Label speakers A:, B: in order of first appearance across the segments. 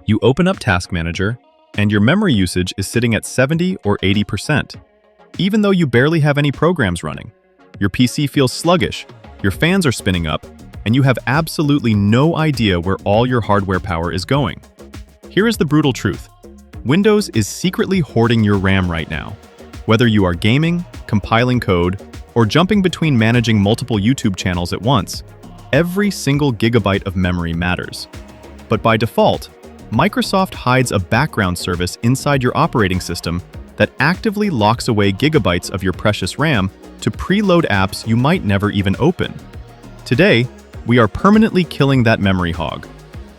A: You open up Task Manager, and your memory usage is sitting at 70 or 80%. Even though you barely have any programs running, your PC feels sluggish, your fans are spinning up, and you have absolutely no idea where all your hardware power is going. Here is the brutal truth. Windows is secretly hoarding your RAM right now. Whether you are gaming, compiling code, or jumping between managing multiple YouTube channels at once, every single gigabyte of memory matters. But by default, Microsoft hides a background service inside your operating system that actively locks away gigabytes of your precious RAM to preload apps you might never even open. Today, we are permanently killing that memory hog.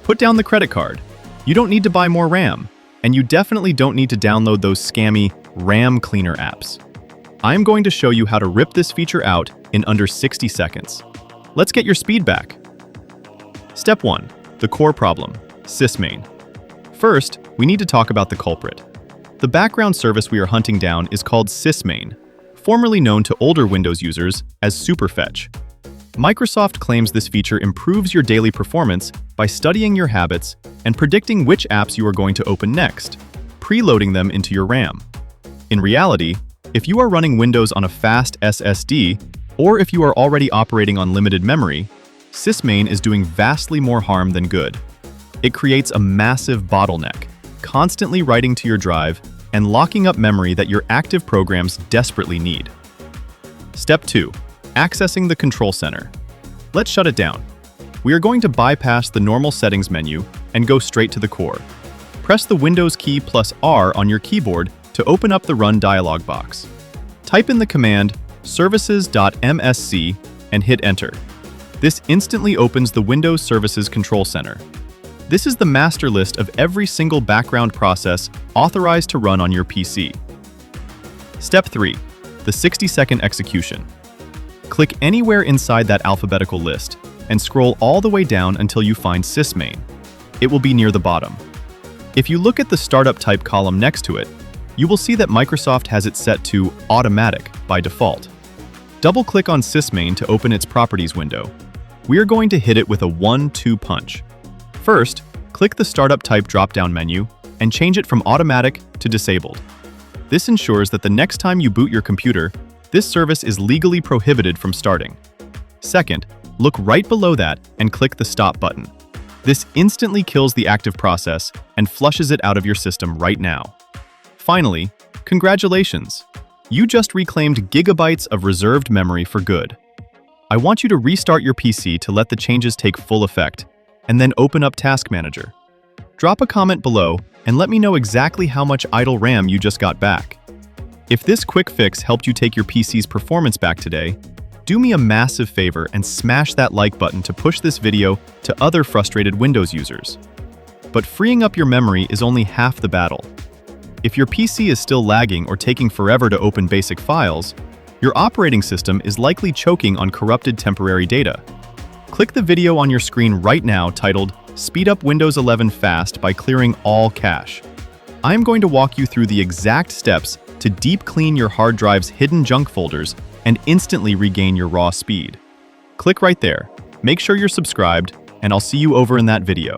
A: Put down the credit card. You don't need to buy more RAM, and you definitely don't need to download those scammy RAM cleaner apps. I'm going to show you how to rip this feature out in under 60 seconds. Let's get your speed back. Step 1. The core problem, SysMain. First, we need to talk about the culprit. The background service we are hunting down is called SysMain, formerly known to older Windows users as Superfetch. Microsoft claims this feature improves your daily performance by studying your habits and predicting which apps you are going to open next, preloading them into your RAM. In reality, if you are running Windows on a fast SSD, or if you are already operating on limited memory, SysMain is doing vastly more harm than good. It creates a massive bottleneck, constantly writing to your drive and locking up memory that your active programs desperately need. Step 2. Accessing the control center. Let's shut it down. We are going to bypass the normal settings menu and go straight to the core. Press the Windows key plus R on your keyboard to open up the Run dialog box. Type in the command services.msc and hit Enter. This instantly opens the Windows Services Control Center. This is the master list of every single background process authorized to run on your PC. Step 3. The 60-second execution. Click anywhere inside that alphabetical list and scroll all the way down until you find SysMain. It will be near the bottom. If you look at the startup type column next to it, you will see that Microsoft has it set to Automatic by default. Double-click on SysMain to open its Properties window. We are going to hit it with a 1-2 punch. First, click the Startup Type drop-down menu and change it from Automatic to Disabled. This ensures that the next time you boot your computer, this service is legally prohibited from starting. Second, look right below that and click the Stop button. This instantly kills the active process and flushes it out of your system right now. Finally, congratulations! You just reclaimed gigabytes of reserved memory for good. I want you to restart your PC to let the changes take full effect, and then open up Task Manager. Drop a comment below and let me know exactly how much idle RAM you just got back. If this quick fix helped you take your PC's performance back today, do me a massive favor and smash that like button to push this video to other frustrated Windows users. But freeing up your memory is only half the battle. If your PC is still lagging or taking forever to open basic files, your operating system is likely choking on corrupted temporary data. Click the video on your screen right now titled Speed Up Windows 11 Fast by Clearing All Cache. I am going to walk you through the exact steps to deep clean your hard drive's hidden junk folders and instantly regain your raw speed. Click right there, make sure you're subscribed, and I'll see you over in that video.